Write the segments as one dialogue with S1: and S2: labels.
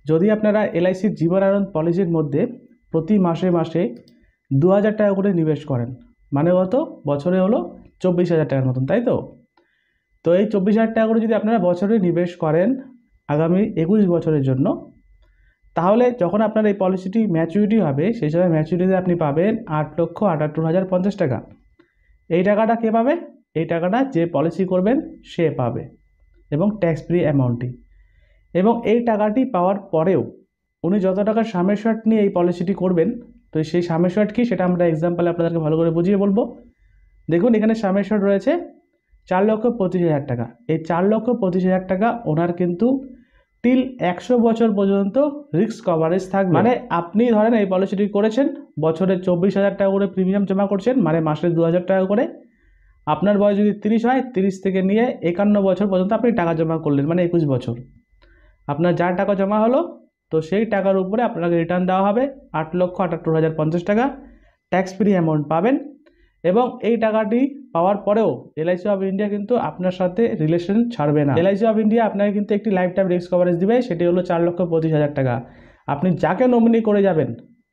S1: যদি আপনারা এলআইসির জীবনানন্দ পলিসির মধ্যে প্রতি মাসে মাসে 2000 টাকা করে নিবেশ করেন, মানে কত, বছরে হলো 24,000 টাকার মতন, তাই তো? তো এই 24,000 টাকা করে যদি আপনারা বছরে নিবেশ করেন আগামী 21 বছরের জন্য, তাহলে যখন আপনার এই পলিসিটি ম্যাচুরিটি হবে সেই সময় ম্যাচুরিটিতে আপনি পাবেন 8,78,050 টাকা। এই টাকাটা কে পাবে? এই টাকাটা যে পলিসি করবেন সে পাবে, এবং ট্যাক্স ফ্রি অ্যামাউন্টটি। এবং এই টাকাটি পাওয়ার পরেও উনি যত টাকার সামের শর্ট নিয়ে এই পলিসিটি করবেন, তো সেই সামের শর্ট কি সেটা আমরা এক্সাম্পলে আপনাদেরকে ভালো করে বুঝিয়ে বলবো। দেখুন এখানে সামের শর্ট রয়েছে 4,25,000 টাকা। এই 4,25,000 টাকা ওনার কিন্তু টিল 100 বছর পর্যন্ত রিস্ক কভারেজ থাকবে। মানে আপনি ধরেন এই পলিসিটি করেছেন, বছরে 24,000 টাকা করে প্রিমিয়াম জমা করছেন, মানে মাসে 2,000 টাকা করে। আপনার বয়স যদি 30 হয়, 30 থেকে নিয়ে 51 বছর পর্যন্ত আপনি টাকা জমা করলেন, মানে 21 বছর। আপনার যা টাকা জমা হলো, তো সেই টাকার উপরে আপনাকে রিটার্ন দেওয়া হবে 8,78,050 টাকা, ট্যাক্স ফ্রি অ্যামাউন্ট পাবেন। এবং এই টাকাটি পাওয়ার পরেও এলআইসি অফ ইন্ডিয়া কিন্তু আপনার সাথে রিলেশন ছাড়বে না। এলআইসি অফ ইন্ডিয়া আপনাকে কিন্তু একটি লাইফ টাইম রিস্ক কভারেজ দিবে, সেটি হলো 4,25,000 টাকা। আপনি যাকে নমিনি করে যাবেন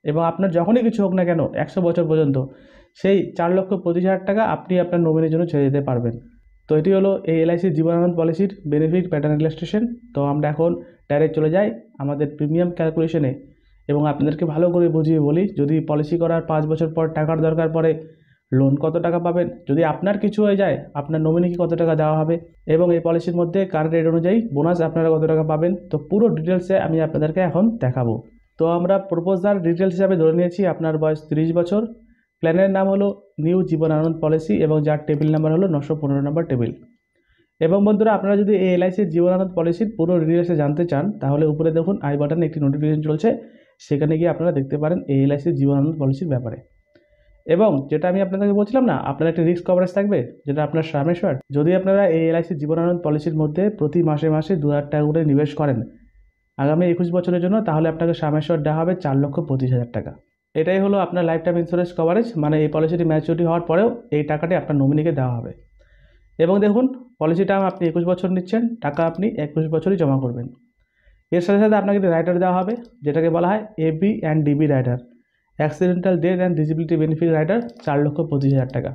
S1: এবং আপনার যখনই কিছু হোক না কেন 100 বছর পর্যন্ত, সেই 4,25,000 টাকা আপনি আপনার নমিনির জন্য ছেড়ে দিতে পারবেন। তো এটি হলো এই এলআইসির জীবনানন্দ পলিসির বেনিফিট প্যাটার্ন ইলাস্ট্রেশন। তো আমরা এখন ডাইরেক্ট চলে যাই আমাদের প্রিমিয়াম ক্যালকুলেশনে, এবং আপনাদেরকে ভালো করে বুঝিয়ে বলি, যদি পলিসি করার 5 বছর পর টাকার দরকার পড়ে, লোন কত টাকা পাবেন, যদি আপনার কিছু হয়ে যায় আপনার নমিনিকে কত টাকা দেওয়া হবে, এবং এই পলিসির মধ্যে কারেন্ট রেট অনুযায়ী বোনাস আপনারা কত টাকা পাবেন, তো পুরো ডিটেলসে আমি আপনাদেরকে এখন দেখাবো। তো আমরা প্রপোজাল ডিটেলস হিসাবে ধরে নিয়েছি আপনার বয়স 30 বছর, প্ল্যানের নাম হলো নিউ জীবনানন্দ পলিসি, এবং যার টেবিল নাম্বার হলো 915 নম্বর টেবিল। এবং বন্ধুরা, আপনারা যদি এই এলআইসির জীবনানন্দ পলিসির পুরো ডিটেলসে জানতে চান, তাহলে উপরে দেখুন আই বাটনে একটি নোটিফিকেশন চলছে, সেখানে গিয়ে আপনারা দেখতে পারেন এই এলআইসির জীবনানন্দ পলিসির ব্যাপারে। এবং যেটা আমি আপনাদেরকে বলছিলাম না, আপনার একটা রিস্ক কভারেজ থাকবে, যেটা আপনার সামেশ্বর। যদি আপনারা এই এলআইসির জীবনানন্দ পলিসির মধ্যে প্রতি মাসে মাসে 2,000 টাকা করে নিবেশ করেন আগামী 21 বছরের জন্য, তাহলে আপনাকে সামেশ্বর দেওয়া হবে 4,25,000 টাকা। এটাই হলো আপনার লাইফ টাইম ইন্স্যুরেন্স কভারেজ, মানে এই পলিসিটি ম্যাচুরিটি হওয়ার পরেও এই টাকাটি আপনার নমিনিকে দেওয়া হবে। এবং দেখুন পলিসিটা আপনি 21 বছর নিচ্ছেন, টাকা আপনি 21 বছরই জমা করবেন। এর সাথে সাথে আপনাকে একটি রাইডার দেওয়া হবে, যেটাকে বলা হয় AB and DB rider, accidental death and disability benefit rider, 4,25,000 টাকা।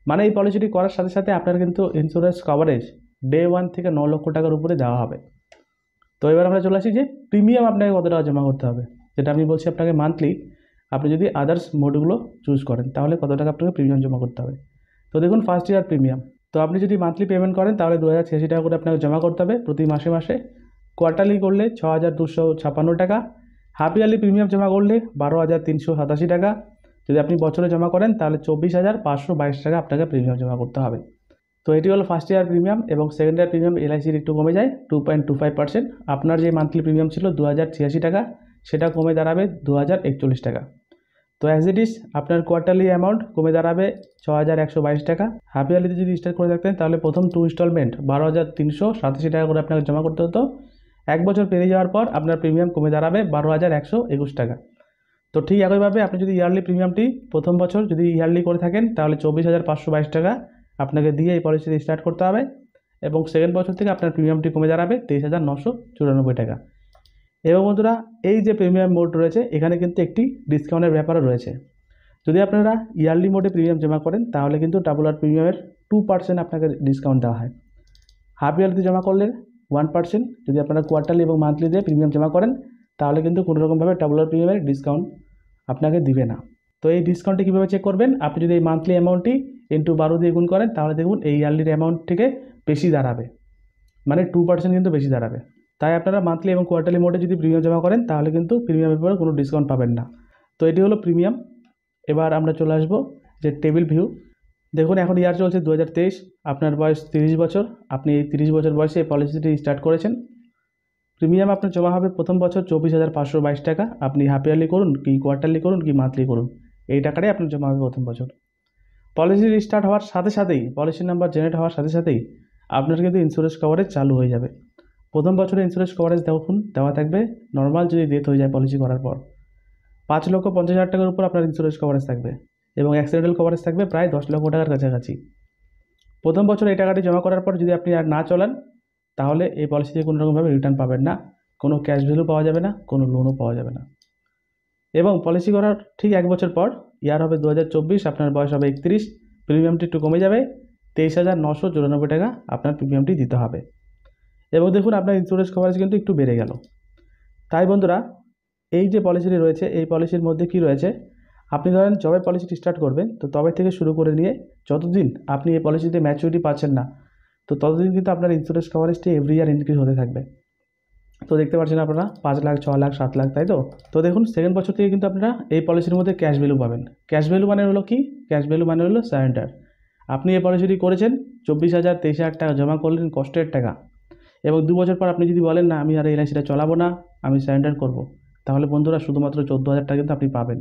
S1: মানে এই পলিসিটি করার সাথে সাথে আপনার কিন্তু ইন্স্যুরেন্স কভারেজ ডে 1 থেকে 9 লক্ষ টাকার উপরে দেওয়া হবে। তো এবার আমরা চলে আসি যে প্রিমিয়াম আপনাকে কত টাকা জমা করতে হবে, যেটা আমি বলছি আপনাকে মান্থলি। আপনি যদি আদার্স মোডগুলো চুজ করেন তাহলে কত টাকা আপনাকে প্রিমিয়াম জমা করতে হবে। তো দেখুন ফার্স্ট ইয়ার প্রিমিয়াম, তো আপনি যদি মান্থলি পেমেন্ট করেন তাহলে 2,086 টাকা করে আপনাকে জমা করতে হবে প্রতি মাসে মাসে। কোয়ার্টারলি করলে 6,256 টাকা। হাফ ইয়ারলি প্রিমিয়াম জমা করলে 12,387 টাকা। যদি আপনি বছরে জমা করেন তাহলে 24,522 টাকা আপনাকে প্রিমিয়াম জমা করতে হবে। তো এটি হলো ফার্স্ট ইয়ার প্রিমিয়াম। এবং সেকেন্ড ইয়ার প্রিমিয়াম এলআইসির একটু কমে যায় 2.25%। আপনার যে মান্থলি প্রিমিয়াম ছিল 2,086 টাকা, সেটা কমে দাঁড়াবে 2,041 টাকা। তো অ্যাজ ইট ইজ আপনার কোয়ার্টারলি অ্যামাউন্ট কমে দাঁড়াবে 6,122 টাকা। হাফ ইয়ারলিতে যদি স্টার্ট করে থাকতেন তাহলে প্রথম 2 ইনস্টলমেন্ট 12,387 টাকা করে আপনাকে জমা করতে হতো। 1 বছর পেরিয়ে যাওয়ার পর আপনার প্রিমিয়াম কমে দাঁড়াবে 12,121 টাকা। তো ঠিক একইভাবে আপনি যদি ইয়ারলি প্রিমিয়ামটি প্রথম বছর যদি ইয়ারলি করে থাকেন তাহলে 24,522 টাকা আপনাকে দিয়ে এই পলিসিটি স্টার্ট করতে হবে। এবং সেকেন্ড বছর থেকে আপনার প্রিমিয়ামটি কমে দাঁড়াবে 23,994 টাকা। এবং বন্ধুরা, এই যে প্রিমিয়াম মোড রয়েছে এখানে কিন্তু একটি ডিসকাউন্টের ব্যাপারও রয়েছে। যদি আপনারা ইয়ারলি মোডে প্রিমিয়াম জমা করেন তাহলে কিন্তু ডাবল আর প্রিমিয়ামের 2% আপনাকে ডিসকাউন্ট দেওয়া হয়। হাফ ইয়ারলিতে জমা করলে 1%। যদি আপনারা কোয়ার্টারলি এবং মান্থলিতে প্রিমিয়াম জমা করেন তাহলে কিন্তু কোনোরকমভাবে ডাবল আর প্রিমিয়ামের ডিসকাউন্ট আপনাকে দিবে না। তো এই ডিসকাউন্টটি কীভাবে চেক করবেন, আপনি যদি এই মান্থলি অ্যামাউন্টটি ইন্টু 12 দিয়ে গুণ করেন তাহলে দেখুন এই ইয়ারলির অ্যামাউন্ট থেকে বেশি দাঁড়াবে, মানে 2% কিন্তু বেশি দাঁড়াবে। তাই আপনারা মান্থলি এবং কোয়ার্টারলি মোডে যদি প্রিমিয়াম জমা করেন তাহলে কিন্তু প্রিমিয়ামের উপরে কোনো ডিসকাউন্ট পাবেন না। তো এটি হলো প্রিমিয়াম। এবার আমরা চলে আসবো যে টেবিল ভিউ। দেখুন এখন ইয়ার চলছে 2023, আপনার বয়স 30 বছর, আপনি এই 30 বছর বয়সে এই পলিসিটি স্টার্ট করেছেন। প্রিমিয়াম আপনার জমা হবে প্রথম বছর 24,522 টাকা। আপনি হাফ ইয়ারলি করুন কি কোয়ার্টারলি করুন কি মান্থলি করুন, এই টাকাটাই আপনার জমা হবে প্রথম বছর। পলিসি স্টার্ট হওয়ার সাথে সাথেই, পলিসি নাম্বার জেনারেট হওয়ার সাথে সাথেই আপনার কিন্তু ইন্স্যুরেন্স কভারেজ চালু হয়ে যাবে। প্রথম বছরে ইন্স্যুরেন্স কভারেজ দেখুন দেওয়া থাকবে, নর্মাল যদি ডেথ হয়ে যায় পলিসি করার পর 5,50,000 টাকার উপর আপনার ইন্স্যুরেন্স কভারেজ থাকবে, এবং অ্যাক্সিডেন্টাল কভারেজ থাকবে প্রায় 10 লক্ষ টাকার কাছাকাছি। প্রথম বছর এই টাকাটি জমা করার পর যদি আপনি আর না চলান তাহলে এই পলিসিতে কোনো রকমভাবে রিটার্ন পাবেন না, কোনো ক্যাশ ভ্যালু পাওয়া যাবে না, কোনো লোনও পাওয়া যাবে না। এবং পলিসি করার ঠিক 1 বছর পর, ইয়ার হবে 2024, আপনার বয়স হবে 31, প্রিমিয়ামটি একটু কমে যাবে, 23,994 টাকা আপনার প্রিমিয়ামটি দিতে হবে। এবং দেখুন আপনার ইন্স্যুরেন্স কভারেজ কিন্তু একটু বেড়ে গেল। তাই বন্ধুরা, এই যে পলিসিটি রয়েছে, এই পলিসির মধ্যে কি রয়েছে, আপনি ধরেন যবে পলিসিটি স্টার্ট করবেন, তো তবে থেকে শুরু করে নিয়ে যতদিন আপনি এই পলিসিতে ম্যাচুরিটি পাচ্ছেন না, তো ততদিন কিন্তু আপনার ইন্স্যুরেন্স কভারেজটি এভরি ইয়ার ইনক্রিজ হতে থাকবে। তো দেখতে পাচ্ছেন আপনারা 5 লাখ, 6 লাখ, 7 লাখ, তাই তো। তো দেখুন সেকেন্ড বছর থেকে কিন্তু আপনারা এই পলিসির মধ্যে ক্যাশ ভ্যালু পাবেন। ক্যাশ ভ্যালু মানে হলো কি? ক্যাশ ভ্যালু মানে হলো সারেন্ডার। আপনি এই পলিসিটি করেছেন, 24,000, 23,000 টাকা জমা করলেন, কষ্টের টাকা, এবং 2 বছর পর আপনি যদি বলেন না আমি আর এলআইসিটা চালাবো না, আমি সারেন্ডার করব, তাহলে বন্ধুরা শুধুমাত্র 14,000 টাকা কিন্তু আপনি পাবেন।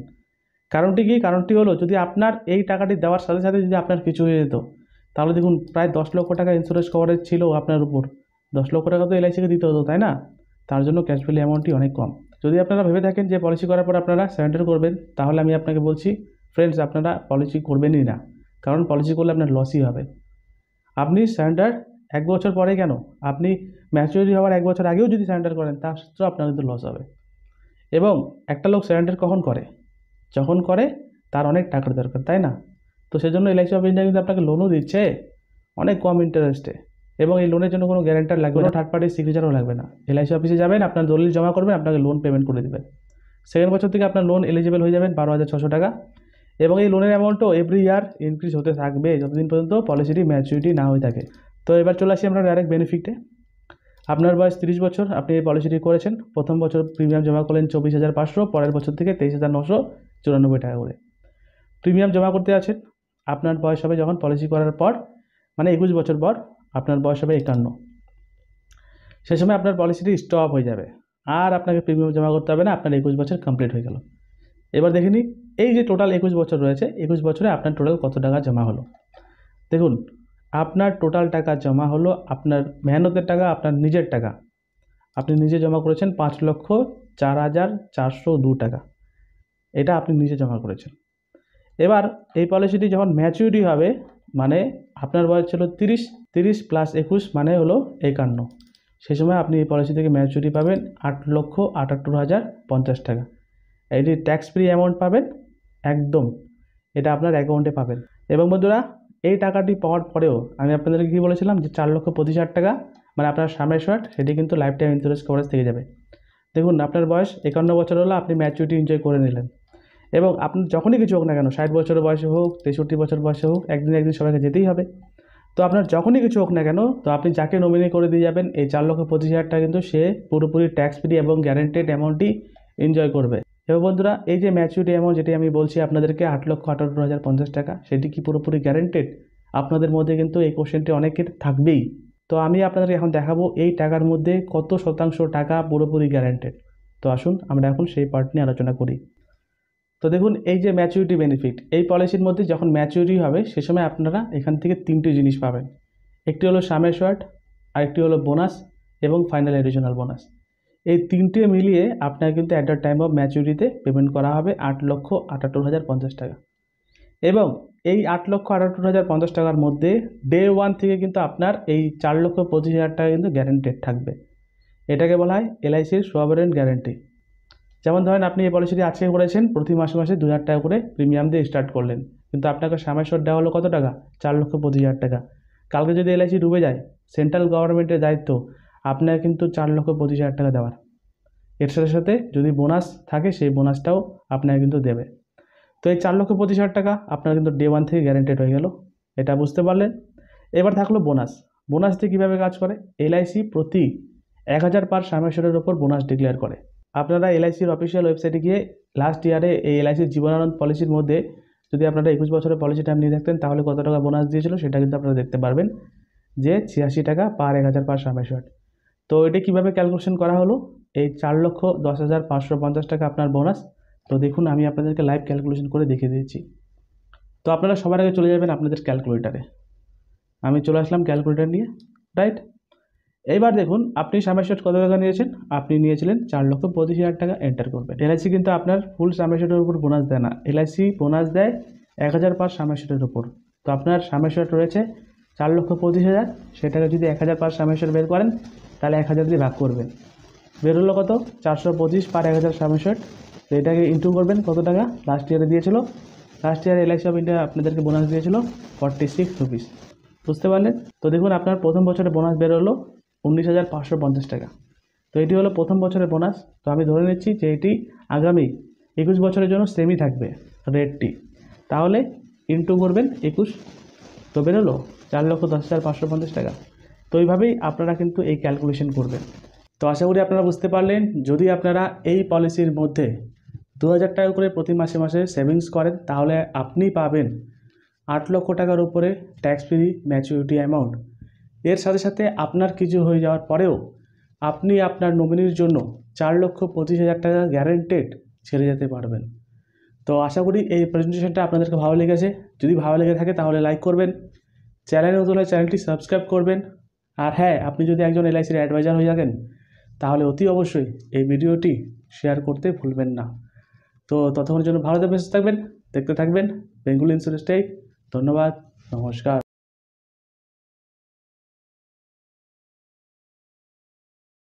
S1: কারণটি কি? কারণটি হলো, যদি আপনার এই টাকাটি দেওয়ার সাথে সাথে যদি আপনার কিছু হয়ে যেত, তাহলে দেখুন প্রায় 10 লক্ষ টাকা ইন্স্যুরেন্স কভারেজ ছিল আপনার উপর। 10 লক্ষ টাকা তো এলআইসিকে দিতে হতো, তাই না? তার জন্য ক্যাশ ভ্যালু অ্যামাউন্টটি অনেক কম। যদি আপনারা ভেবে থাকেন যে পলিসি করার পর আপনারা সারেন্ডার করবেন, তাহলে আমি আপনাকে বলছি ফ্রেন্ডস, আপনারা পলিসি করবেনই না, কারণ পলিসি করলে আপনার লসই হবে। আপনি সারেন্ডার 1 বছর পরে কেন, আপনি ম্যাচুরিটি হওয়ার 1 বছর আগেও যদি সারেন্ডার করেন, তার ক্ষেত্রেও আপনার কিন্তু লস হবে। এবং একটা লোক সারেন্ডার কখন করে? যখন করে তার অনেক টাকার দরকার, তাই না? তো সেজন্য এলআইসি অফ ইন্ডিয়া কিন্তু আপনাকে লোনও দিচ্ছে অনেক কম ইন্টারেস্টে, এবং এই লোনের জন্য কোনো গ্যারান্টার লাগবে না, থার্ড পার্টির সিগনেচারও লাগবে না। এলআইসি অফিসে যাবেন, আপনার দলিল জমা করবেন, আপনাকে লোন পেমেন্ট করে দেবেন। সেকেন্ড বছর থেকে আপনার লোন এলিজিবল হয়ে যাবেন 12,600 টাকা, এবং এই লোনের অ্যামাউন্টও এভরি ইয়ার ইনক্রিজ হতে থাকবে যতদিন পর্যন্ত পলিসিটি ম্যাচুরিটি না হয়ে থাকে। তো এবার চলে আসি আমরা ডাইরেক্ট বেনিফিটে। আপনার বয়স 30 বছর, আপনি এই পলিসিটি করেছেন, প্রথম বছর প্রিমিয়াম জমা করলেন 24,500, পরের বছর থেকে 23,994 টাকা করে প্রিমিয়াম জমা করতে আছেন। আপনার বয়স হবে যখন পলিসি করার পর, মানে 21 বছর পর, আপনার বয়স হবে 51, সে সময় আপনার পলিসিটি স্টপ হয়ে যাবে, আর আপনাকে প্রিমিয়াম জমা করতে হবে না, আপনার 21 বছর কমপ্লিট হয়ে গেল। এবার দেখে নিই, এই যে টোটাল 21 বছর রয়েছে, 21 বছরে আপনার টোটাল কত টাকা জমা হলো। দেখুন, আপনার টোটাল টাকা জমা হলো, আপনার মেহনতের টাকা, আপনার নিজের টাকা, আপনি নিজে জমা করেছেন 5,04,402 টাকা, এটা আপনি নিজে জমা করেছেন। এবার এই পলিসিটি যখন ম্যাচুরিটি হবে, মানে আপনার বয়স ছিল 30, 30 + 21 মানে হলো 51, সেই সময় আপনি এই পলিসি থেকে ম্যাচুরিটি পাবেন 8,78,050 টাকা। এটি ট্যাক্স ফ্রি অ্যামাউন্ট পাবেন একদম, এটা আপনার অ্যাকাউন্টে পাবেন। এবং বন্ধুরা, এই টাকাটি পাওয়ার পরেও আমি আপনাদেরকে কী বলেছিলাম যে 4,25,000 টাকা মানে আপনার সামের শর্ট, সেটি কিন্তু লাইফ টাইম ইন্স্যুরেন্স কভারেজ থেকে যাবে। দেখুন আপনার বয়স 51 বছর হলো, আপনি ম্যাচুরিটি এনজয় করে নিলেন, এবং আপনি যখনই কিছু হোক না কেন, 60 বছর বয়সে হোক, 63 বছর বয়সে হোক, একদিন সবাইকে যেতেই হবে। তো আপনার যখনই কিছু হোক না কেন, তো আপনি যাকে নমিনি করে দিয়ে যাবেন, এই 4,25,000 টাকা কিন্তু সে পুরোপুরি ট্যাক্স ফ্রি এবং গ্যারান্টেড অ্যামাউন্টই এনজয় করবে। এবং বন্ধুরা, এই যে ম্যাচুরিটি অ্যামাউন্ট যেটি আমি বলছি আপনাদেরকে 8,78,050 টাকা, সেটি কি পুরোপুরি গ্যারান্টেড? আপনাদের মধ্যে কিন্তু এই কোশ্চেনটি অনেকের থাকবেই। তো আমি আপনাদেরকে এখন দেখাবো এই টাকার মধ্যে কত শতাংশ টাকা পুরোপুরি গ্যারান্টেড। তো আসুন আমরা এখন সেই পার্ট নিয়ে আলোচনা করি। তো দেখুন, এই যে ম্যাচুরিটি বেনিফিট, এই পলিসির মধ্যে যখন ম্যাচুরিটি হবে, সে সময় আপনারা এখান থেকে 3টি জিনিস পাবেন। একটি হলো সামের শর্ট, আরেকটি হলো বোনাস, এবং ফাইনাল এডিশনাল বোনাস। এই 3টে মিলিয়ে আপনার কিন্তু অ্যাট দ্য টাইম অফ ম্যাচুরিটিতে পেমেন্ট করা হবে 8,78,050 টাকা। এবং এই 8,78,050 টাকার মধ্যে ডে 1 থেকে কিন্তু আপনার এই 4,25,000 টাকা কিন্তু গ্যারান্টেড থাকবে। এটাকে বলা হয় এলআইসির সোভারেন গ্যারান্টি। যেমন ধরেন আপনি এই পলিসিটি আজকে করেছেন, প্রতি মাসে মাসে 2,000 টাকা করে প্রিমিয়াম দিয়ে স্টার্ট করলেন, কিন্তু আপনাকে সামের শর্ট দেওয়া হলো কত টাকা? 4,25,000 টাকা। কালকে যদি এলআইসি ডুবে যায়, সেন্ট্রাল গভর্নমেন্টের দায়িত্ব আপনার কিন্তু 4,25,000 টাকা দেওয়ার। এর সাথে সাথে যদি বোনাস থাকে, সেই বোনাসটাও আপনার কিন্তু দেবে। তো এই 4,25,000 টাকা আপনার কিন্তু ডে 1 থেকে গ্যারান্টেড হয়ে গেল, এটা বুঝতে পারলেন। এবার থাকলো বোনাস। বোনাসটি কীভাবে কাজ করে? এলআইসি প্রতি 1,000 পার সামেশনের ওপর বোনাস ডিক্লেয়ার করে। আপনারা এলআইসির অফিসিয়াল ওয়েবসাইটে গিয়ে লাস্ট ইয়ারে এই এলআইসির জীবনানন্দ পলিসির মধ্যে যদি আপনারা 21 বছরের পলিসিটা নিয়ে থাকতেন, তাহলে কত টাকা বোনাস দিয়েছিল সেটা কিন্তু আপনারা দেখতে পারবেন, যে 86 টাকা পার 1,000 পার সামেশন। তো এটা কীভাবে ক্যালকুলেশন করা হলো? এই 4,10,550 টাকা আপনার বোনাস। তো দেখুন, আমি আপনাদেরকে লাইভ ক্যালকুলেশন করে দেখিয়ে দিচ্ছি। তো আপনারা সবার আগে চলে যাবেন আপনাদের ক্যালকুলেটারে। আমি চলে আসলাম ক্যালকুলেটার নিয়ে, রাইট। এইবার দেখুন, আপনি সামেশন কত টাকা নিয়েছেন? আপনি নিয়েছিলেন 4,25,000 টাকা। এন্টার করবেন। এলআইসি কিন্তু আপনার ফুল সামেশনের উপর বোনাস দেয় না, এলআইসি বোনাস দেয় 1,000 পার সামেশনের উপর। তো আপনার সামেশন রয়েছে 4,25,000, সেটাকে যদি 1,000 পার সামেশন বের করেন, তাহলে 1,000 দিয়ে ভাগ করবেন। বেরোলো কত 425 পার 1067। তো এটাকে ইন্টু করবেন কত টাকা লাস্ট ইয়ারে দিয়েছিল। লাস্ট ইয়ারে এলআইসি অফ ইন্ডিয়া আপনাদেরকে বোনাস দিয়েছিল 46 রুপিস। বুঝতে পারলেন? তো দেখুন আপনার প্রথম বছরে বোনাস বেরোলো 19,550 টাকা। তো এটি হলো প্রথম বছরের বোনাস। তো আমি ধরে নিচ্ছি যে এটি আগামী 21 বছরের জন্য সেমই থাকবে রেটটি। তাহলে ইন্টু করবেন 21, তো বেরোলো 4,10,550 টাকা। তো এইভাবেই আপনারা কিন্তু এই ক্যালকুলেশন করবেন। তো আশা করি আপনারা বুঝতে পারলেন। যদি আপনারা এই পলিসির মধ্যে 2,000 টাকা করে প্রতি মাসে মাসে সেভিংস করেন তাহলে আপনি পাবেন 8 লক্ষ টাকার উপরে ট্যাক্স ফ্রি ম্যাচুরিটি অ্যামাউন্ট। এর সাথে সাথে আপনার কিছু হয়ে যাওয়ার পরেও আপনি আপনার নমিনির জন্য 4,25,000 টাকা গ্যারেন্টেড ছেড়ে যেতে পারবেন। তো আশা করি এই প্রেজেন্টেশনটা আপনাদেরকে ভালো লেগেছে। যদি ভালো লেগে থাকে তাহলে লাইক করবেন, চ্যানেলে নতুন হলে চ্যানেলটি সাবস্ক্রাইব করবেন। আর হ্যাঁ, আপনি যদি একজন এলআইসির অ্যাডভাইজার হয়ে থাকেন তাহলে অতি অবশ্যই এই ভিডিওটি শেয়ার করতে ভুলবেন না। তো ততক্ষণের জন্য ভালো থাকবেন, সুস্থ থাকবেন, দেখতে থাকবেন বেঙ্গল ইন্স্যুরেন্স টেক। ধন্যবাদ, নমস্কার।